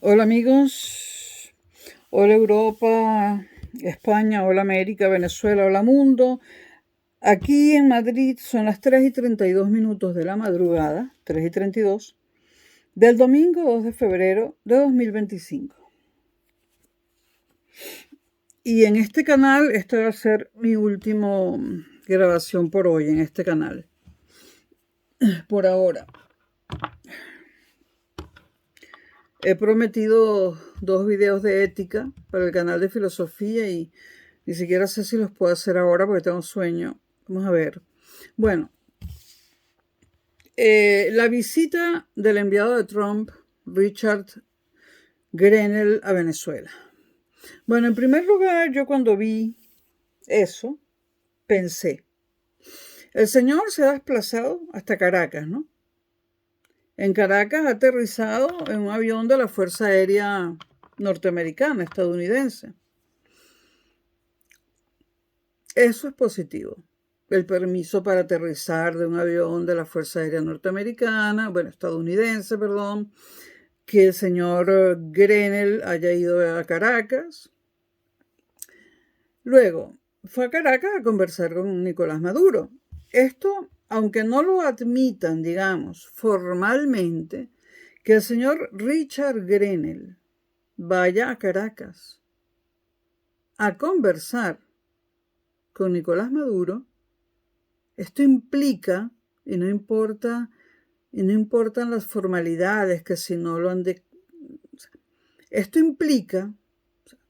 Hola amigos, hola Europa, España, hola América, Venezuela, hola mundo. Aquí en Madrid son las 3:32 de la madrugada, 3:32, del domingo 2 de febrero de 2025. Y en este canal, esta va a ser mi última grabación por hoy en este canal, por ahora. He prometido 2 videos de ética para el canal de filosofía y ni siquiera sé si los puedo hacer ahora porque tengo sueño. Vamos a ver. Bueno, la visita del enviado de Trump, Richard Grenell, a Venezuela. Bueno, en primer lugar, yo cuando vi eso, pensé, el señor se ha desplazado hasta Caracas, ¿no? En Caracas ha aterrizado en un avión de la Fuerza Aérea norteamericana, estadounidense. Eso es positivo. El permiso para aterrizar de un avión de la Fuerza Aérea Norteamericana, estadounidense, perdón, que el señor Grenell haya ido a Caracas. Luego, fue a Caracas a conversar con Nicolás Maduro. Esto, aunque no lo admitan, digamos, formalmente, que el señor Richard Grenell vaya a Caracas a conversar con Nicolás Maduro, esto implica, y no importan las formalidades, que si no lo han de... Esto implica,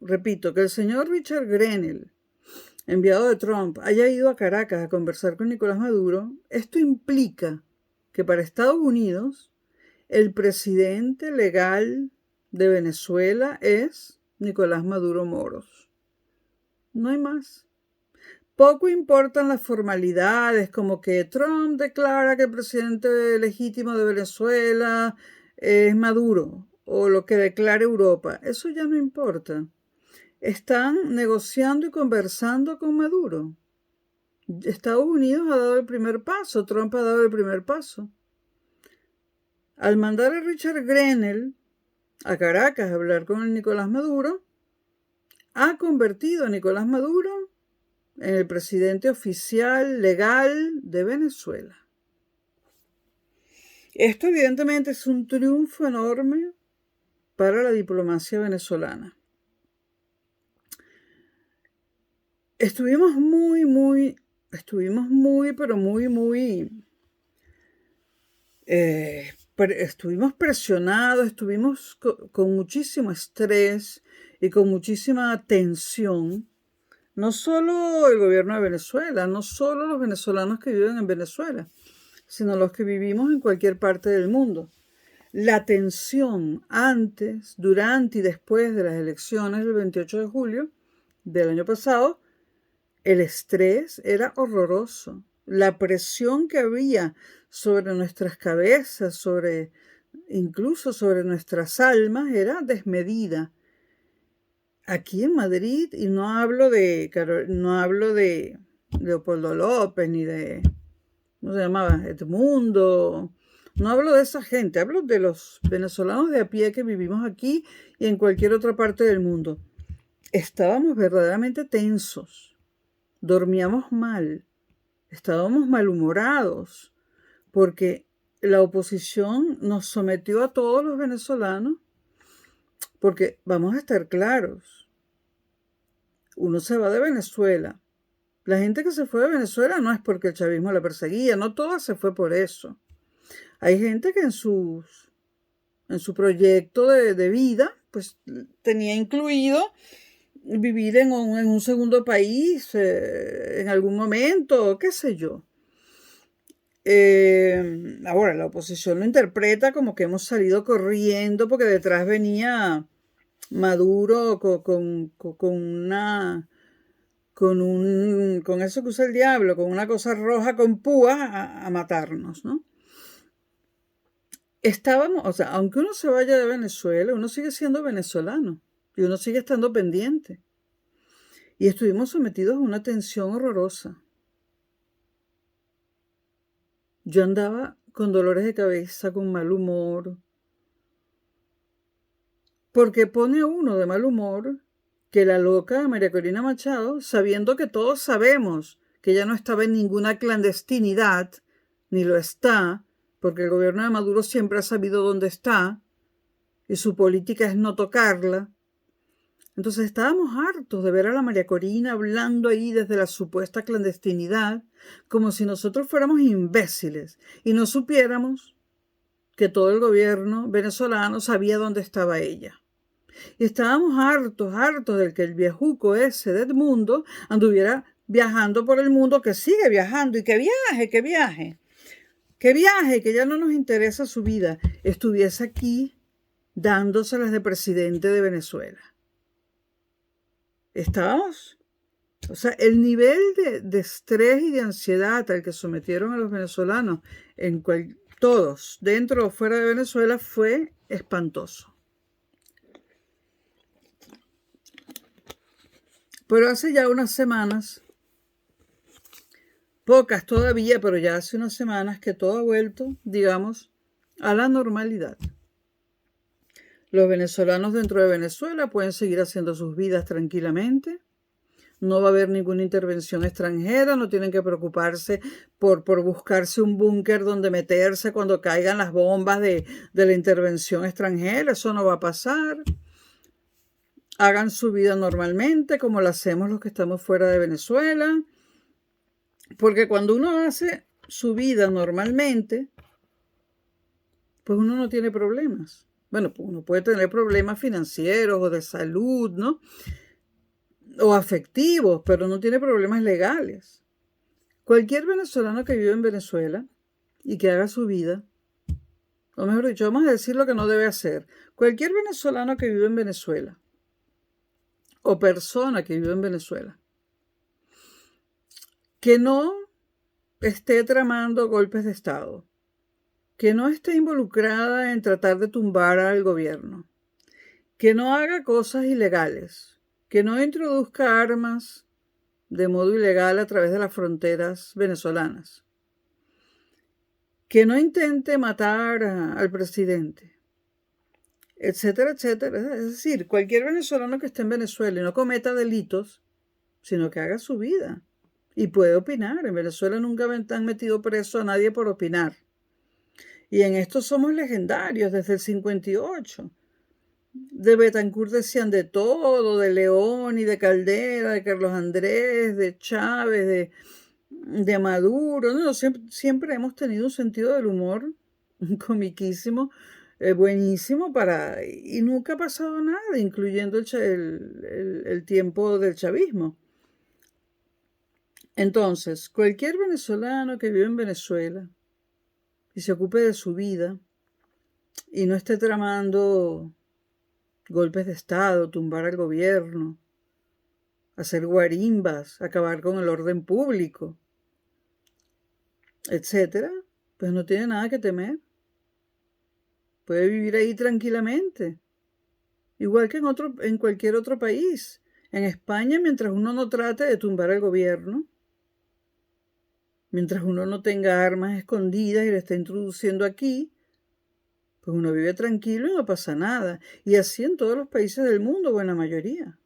repito, que el señor Richard Grenell, enviado de Trump, haya ido a Caracas a conversar con Nicolás Maduro. Esto implica que para Estados Unidos el presidente legal de Venezuela es Nicolás Maduro Moros. No hay más. Poco importan las formalidades, como que Trump declara que el presidente legítimo de Venezuela es Maduro, o lo que declare Europa. Eso ya no importa. Están negociando y conversando con Maduro. Estados Unidos ha dado el primer paso, Trump ha dado el primer paso. Al mandar a Richard Grenell a Caracas a hablar con el Nicolás Maduro, ha convertido a Nicolás Maduro en el presidente oficial legal de Venezuela. Esto evidentemente es un triunfo enorme para la diplomacia venezolana. Estuvimos muy, estuvimos presionados, estuvimos con muchísimo estrés y con muchísima tensión. No solo el gobierno de Venezuela, no solo los venezolanos que viven en Venezuela, sino los que vivimos en cualquier parte del mundo. La tensión antes, durante y después de las elecciones del 28 de julio del año pasado, el estrés era horroroso. La presión que había sobre nuestras cabezas, incluso sobre nuestras almas, era desmedida. Aquí en Madrid, y no hablo de Leopoldo López ni de, ¿cómo se llamaba? Edmundo. No hablo de esa gente, hablo de los venezolanos de a pie que vivimos aquí y en cualquier otra parte del mundo. Estábamos verdaderamente tensos, dormíamos mal, estábamos malhumorados, porque la oposición nos sometió a todos los venezolanos, porque vamos a estar claros, uno se va de Venezuela. La gente que se fue de Venezuela no es porque el chavismo la perseguía, no toda se fue por eso. Hay gente que en su proyecto de vida, pues tenía incluido vivir en un segundo país en algún momento, qué sé yo. Ahora, la oposición lo interpreta como que hemos salido corriendo porque detrás venía Maduro con eso que usa el diablo, con una cosa roja con púas a matarnos, ¿no? Estábamos, o sea, aunque uno se vaya de Venezuela, uno sigue siendo venezolano y uno sigue estando pendiente. Y estuvimos sometidos a una tensión horrorosa. Yo andaba con dolores de cabeza, con mal humor. porque pone a uno de mal humor que la loca María Corina Machado, sabiendo que todos sabemos que ella no estaba en ninguna clandestinidad, ni lo está, porque el gobierno de Maduro siempre ha sabido dónde está, y su política es no tocarla. Entonces estábamos hartos de ver a la María Corina hablando ahí desde la supuesta clandestinidad, como si nosotros fuéramos imbéciles y no supiéramos que todo el gobierno venezolano sabía dónde estaba ella. Y estábamos hartos del que el viejuco ese de Edmundo anduviera viajando por el mundo, que sigue viajando y que viaje, que ya no nos interesa su vida, estuviese aquí dándoselas de presidente de Venezuela. Estábamos, o sea, el nivel de estrés y de ansiedad al que sometieron a los venezolanos, todos, dentro o fuera de Venezuela, fue espantoso. Pero hace ya unas semanas, pocas todavía, pero ya hace unas semanas que todo ha vuelto, digamos, a la normalidad. Los venezolanos dentro de Venezuela pueden seguir haciendo sus vidas tranquilamente. No va a haber ninguna intervención extranjera, no tienen que preocuparse por buscarse un búnker donde meterse cuando caigan las bombas de la intervención extranjera. Eso no va a pasar. Hagan su vida normalmente, como lo hacemos los que estamos fuera de Venezuela. Porque cuando uno hace su vida normalmente, pues uno no tiene problemas. Bueno, pues uno puede tener problemas financieros o de salud, ¿no? O afectivos, pero no tiene problemas legales. Cualquier venezolano que vive en Venezuela y que haga su vida, o mejor dicho, vamos a decir lo que no debe hacer. Cualquier venezolano que vive en Venezuela o persona que vive en Venezuela que no esté tramando golpes de Estado, que no esté involucrada en tratar de tumbar al gobierno, que no haga cosas ilegales, que no introduzca armas de modo ilegal a través de las fronteras venezolanas, que no intente matar al presidente, etcétera, etcétera. Es decir, cualquier venezolano que esté en Venezuela y no cometa delitos, sino que haga su vida y puede opinar. En Venezuela nunca han metido preso a nadie por opinar. Y en esto somos legendarios desde el 58. De Betancourt decían de todo, de León y de Caldera, de Carlos Andrés, de Chávez, de Maduro. No, siempre hemos tenido un sentido del humor comiquísimo, buenísimo y nunca ha pasado nada, incluyendo el tiempo del chavismo. Entonces, cualquier venezolano que vive en Venezuela y se ocupe de su vida y no esté tramando golpes de Estado, tumbar al gobierno, hacer guarimbas, acabar con el orden público, etcétera, pues no tiene nada que temer. Puede vivir ahí tranquilamente, igual que en cualquier otro país. En España, mientras uno no trate de tumbar al gobierno, mientras uno no tenga armas escondidas y le está introduciendo aquí, pues uno vive tranquilo y no pasa nada. Y así en todos los países del mundo, buena mayoría.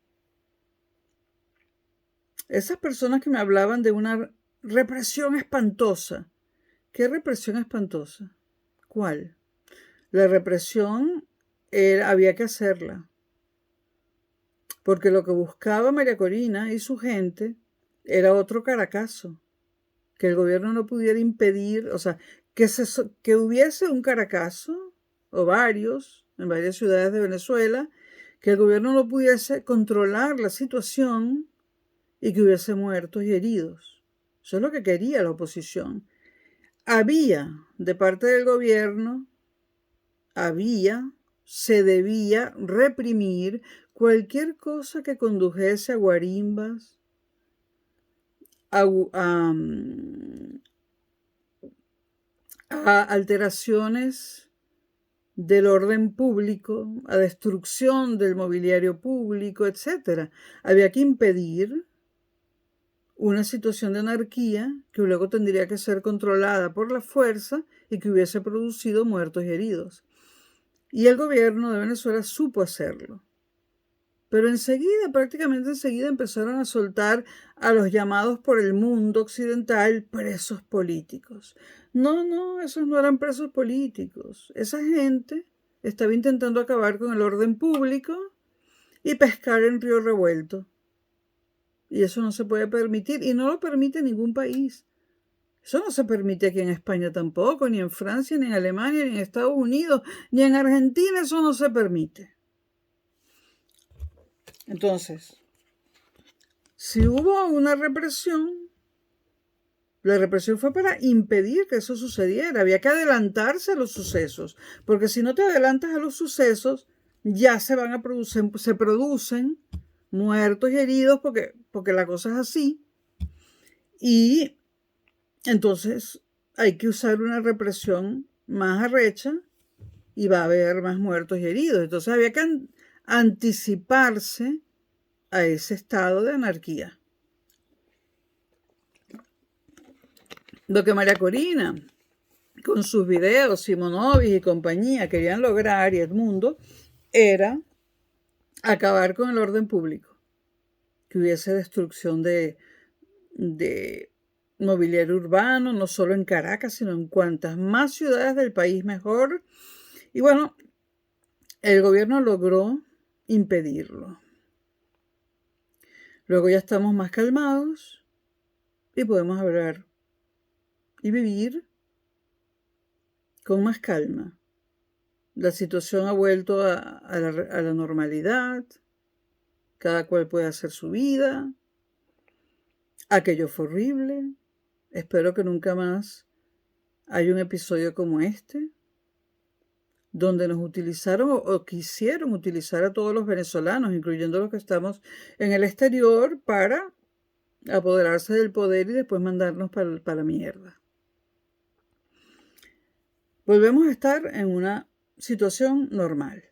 Esas personas que me hablaban de una represión espantosa. ¿Qué represión espantosa? ¿Cuál? La represión había que hacerla. Porque lo que buscaba María Corina y su gente era otro Caracazo. Que el gobierno no pudiera impedir, o sea, que hubiese un Caracazo, o varios, en varias ciudades de Venezuela, que el gobierno no pudiese controlar la situación y que hubiese muertos y heridos. Eso es lo que quería la oposición. Había, de parte del gobierno, se debía reprimir cualquier cosa que condujese a guarimbas, a alteraciones del orden público, a destrucción del mobiliario público, etc. Había que impedir una situación de anarquía que luego tendría que ser controlada por la fuerza y que hubiese producido muertos y heridos. Y el gobierno de Venezuela supo hacerlo. Pero enseguida, prácticamente enseguida, empezaron a soltar a los llamados por el mundo occidental presos políticos. No, esos no eran presos políticos. Esa gente estaba intentando acabar con el orden público y pescar en río revuelto. Y eso no se puede permitir, y no lo permite ningún país. Eso no se permite aquí en España tampoco, ni en Francia, ni en Alemania, ni en Estados Unidos, ni en Argentina, eso no se permite. Entonces, si hubo una represión, la represión fue para impedir que eso sucediera. Había que adelantarse a los sucesos, porque si no te adelantas a los sucesos, ya se producen muertos y heridos, porque la cosa es así. Y entonces hay que usar una represión más arrecha y va a haber más muertos y heridos. Entonces había que anticiparse a ese estado de anarquía. Lo que María Corina, con sus videos, Simonovic y compañía querían lograr, y Edmundo, era acabar con el orden público, que hubiese destrucción de mobiliario urbano, no solo en Caracas, sino en cuantas más ciudades del país mejor. Y bueno, el gobierno logró impedirlo. Luego ya estamos más calmados y podemos hablar y vivir con más calma. La situación ha vuelto a la normalidad. Cada cual puede hacer su vida. Aquello fue horrible. Espero que nunca más haya un episodio como este, donde nos utilizaron o quisieron utilizar a todos los venezolanos, incluyendo los que estamos en el exterior, para apoderarse del poder y después mandarnos para la mierda. Volvemos a estar en una situación normal.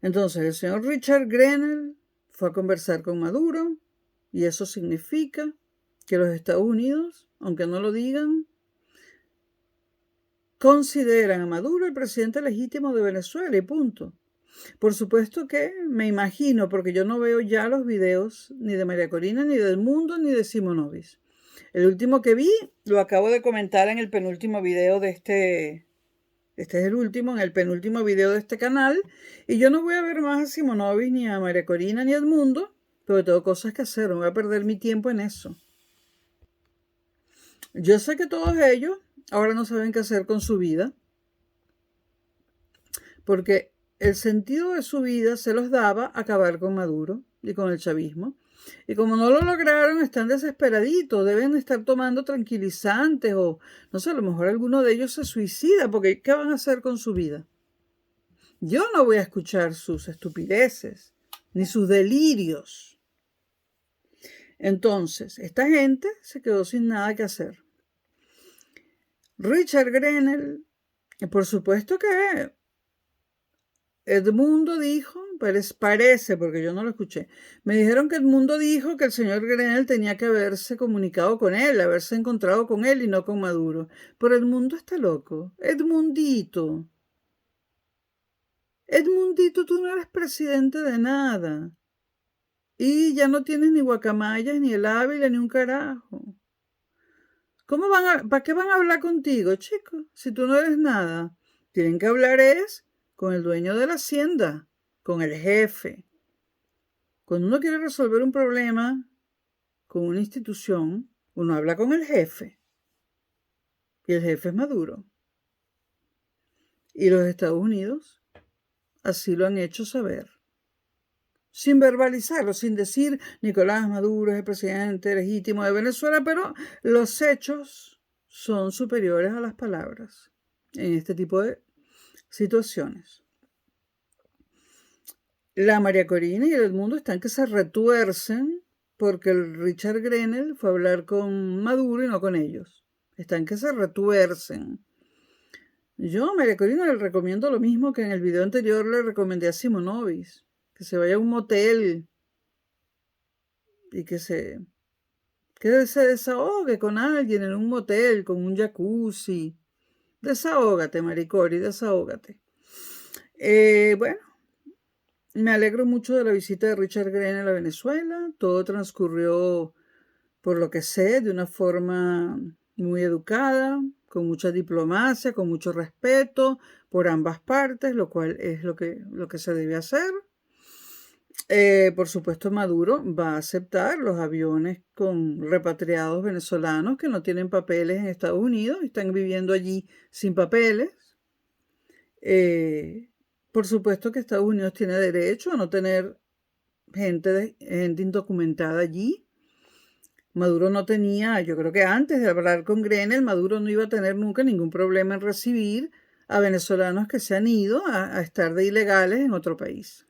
Entonces el señor Richard Grenell fue a conversar con Maduro, y eso significa que los Estados Unidos, aunque no lo digan, consideran a Maduro el presidente legítimo de Venezuela y punto. Por supuesto que me imagino, porque yo no veo ya los videos ni de María Corina, ni del Mundo, ni de Simonovic. El último que vi lo acabo de comentar en el penúltimo video de este es el último, en el penúltimo video de este canal, y yo no voy a ver más a Simonovic, ni a María Corina, ni a Edmundo, pero tengo cosas que hacer, no voy a perder mi tiempo en eso. Yo sé que todos ellos ahora no saben qué hacer con su vida, porque el sentido de su vida se los daba acabar con Maduro y con el chavismo. Y como no lo lograron, están desesperaditos, deben estar tomando tranquilizantes o, no sé, a lo mejor alguno de ellos se suicida, porque ¿qué van a hacer con su vida? Yo no voy a escuchar sus estupideces, ni sus delirios. Entonces, esta gente se quedó sin nada que hacer. Richard Grenell, por supuesto que Edmundo dijo, parece, porque yo no lo escuché, me dijeron que Edmundo dijo que el señor Grenell tenía que haberse comunicado con él, haberse encontrado con él y no con Maduro. Pero Edmundo está loco. Edmundito, tú no eres presidente de nada. Y ya no tienes ni guacamayas, ni el Ávila, ni un carajo. ¿Para qué van a hablar contigo, chico? Si tú no eres nada. Tienen que hablar con el dueño de la hacienda, con el jefe. Cuando uno quiere resolver un problema con una institución, uno habla con el jefe. Y el jefe es Maduro. Y los Estados Unidos así lo han hecho saber. Sin verbalizarlo, sin decir Nicolás Maduro es el presidente legítimo de Venezuela, pero los hechos son superiores a las palabras en este tipo de situaciones. La María Corina y el Edmundo están que se retuercen porque el Richard Grenell fue a hablar con Maduro y no con ellos. Están que se retuercen. Yo a María Corina le recomiendo lo mismo que en el video anterior le recomendé a Simonovic, que se vaya a un motel y que se desahogue con alguien en un motel, con un jacuzzi, Desahógate, Maricori, desahógate. Bueno, me alegro mucho de la visita de Richard Grenell a Venezuela. Todo transcurrió, por lo que sé, de una forma muy educada, con mucha diplomacia, con mucho respeto por ambas partes, lo cual es lo que se debe hacer. Por supuesto, Maduro va a aceptar los aviones con repatriados venezolanos que no tienen papeles en Estados Unidos y están viviendo allí sin papeles. Por supuesto que Estados Unidos tiene derecho a no tener gente indocumentada allí. Maduro no tenía, yo creo que antes de hablar con Grenell, Maduro no iba a tener nunca ningún problema en recibir a venezolanos que se han ido a estar de ilegales en otro país.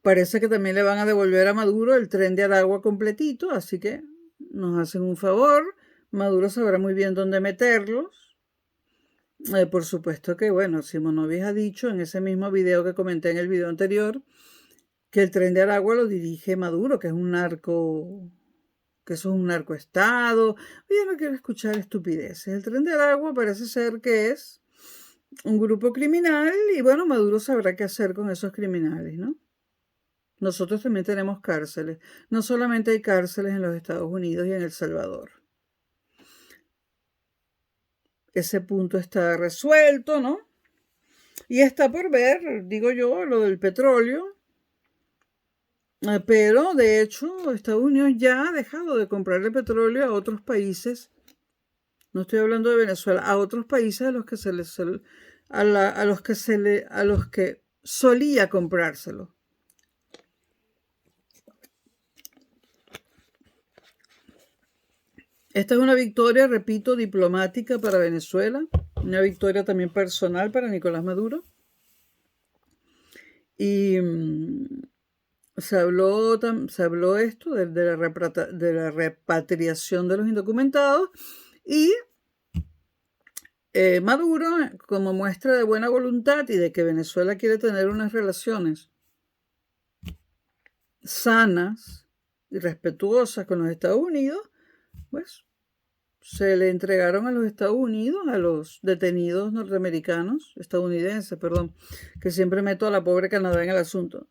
Parece que también le van a devolver a Maduro el tren de Aragua completito, así que nos hacen un favor. Maduro sabrá muy bien dónde meterlos. Por supuesto que, bueno, Simonovic ha dicho en ese mismo video que comenté en el video anterior que el tren de Aragua lo dirige Maduro, que es un narco, que eso es un narcoestado. Yo no quiero escuchar estupideces. El tren de Aragua parece ser que es un grupo criminal y, bueno, Maduro sabrá qué hacer con esos criminales, ¿no? Nosotros también tenemos cárceles. No solamente hay cárceles en los Estados Unidos y en El Salvador. Ese punto está resuelto, ¿no? Y está por ver, digo yo, lo del petróleo. Pero, de hecho, Estados Unidos ya ha dejado de comprarle petróleo a otros países. No estoy hablando de Venezuela, a otros países a los que a los que solía comprárselo. Esta es una victoria, repito, diplomática para Venezuela, una victoria también personal para Nicolás Maduro. Y se habló esto de la repatriación de los indocumentados y Maduro, como muestra de buena voluntad y de que Venezuela quiere tener unas relaciones sanas y respetuosas con los Estados Unidos, pues se le entregaron a los Estados Unidos, a los detenidos estadounidenses, que siempre meto a la pobre Canadá en el asunto.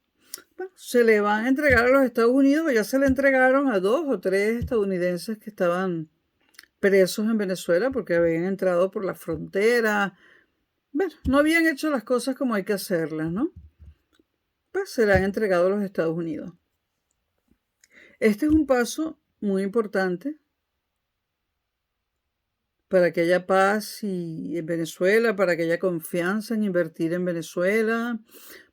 Bueno, se le van a entregar a los Estados Unidos, ya se le entregaron a 2 o 3 estadounidenses que estaban presos en Venezuela porque habían entrado por la frontera. Bueno, no habían hecho las cosas como hay que hacerlas, ¿no? Pues se le han entregado a los Estados Unidos. Este es un paso muy importante para que haya paz en Venezuela, para que haya confianza en invertir en Venezuela,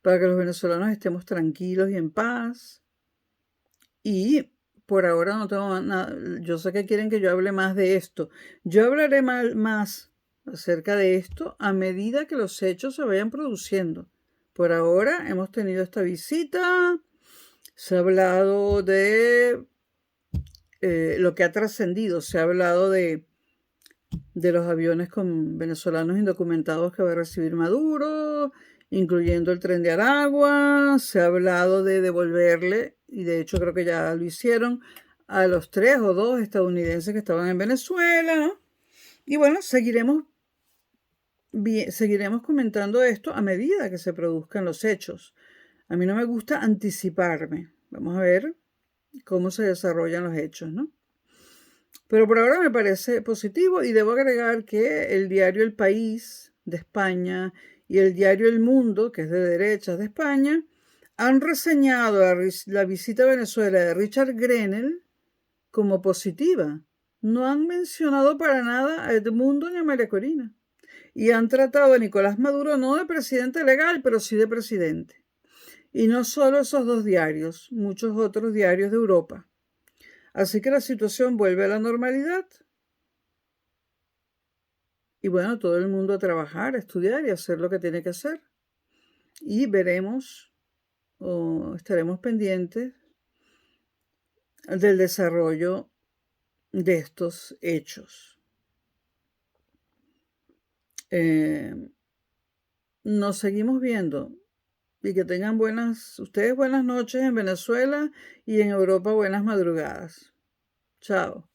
para que los venezolanos estemos tranquilos y en paz. Y por ahora no tengo nada. Yo sé que quieren que yo hable más de esto. Yo hablaré más acerca de esto a medida que los hechos se vayan produciendo. Por ahora hemos tenido esta visita. Se ha hablado de lo que ha trascendido. Se ha hablado de los aviones con venezolanos indocumentados que va a recibir Maduro, incluyendo el tren de Aragua. Se ha hablado de devolverle, y de hecho creo que ya lo hicieron, a los 3 o 2 estadounidenses que estaban en Venezuela, ¿no? Y bueno, seguiremos comentando esto a medida que se produzcan los hechos. A mí no me gusta anticiparme. Vamos a ver cómo se desarrollan los hechos, ¿no? Pero por ahora me parece positivo y debo agregar que el diario El País de España y el diario El Mundo, que es de derechas de España, han reseñado la visita a Venezuela de Richard Grenell como positiva. No han mencionado para nada a Edmundo ni a María Corina. Y han tratado a Nicolás Maduro no de presidente legal, pero sí de presidente. Y no solo esos 2 diarios, muchos otros diarios de Europa. Así que la situación vuelve a la normalidad. Y bueno, todo el mundo a trabajar, a estudiar y a hacer lo que tiene que hacer. Y veremos o estaremos pendientes del desarrollo de estos hechos. Nos seguimos viendo y que tengan ustedes buenas noches en Venezuela y en Europa buenas madrugadas. Chao.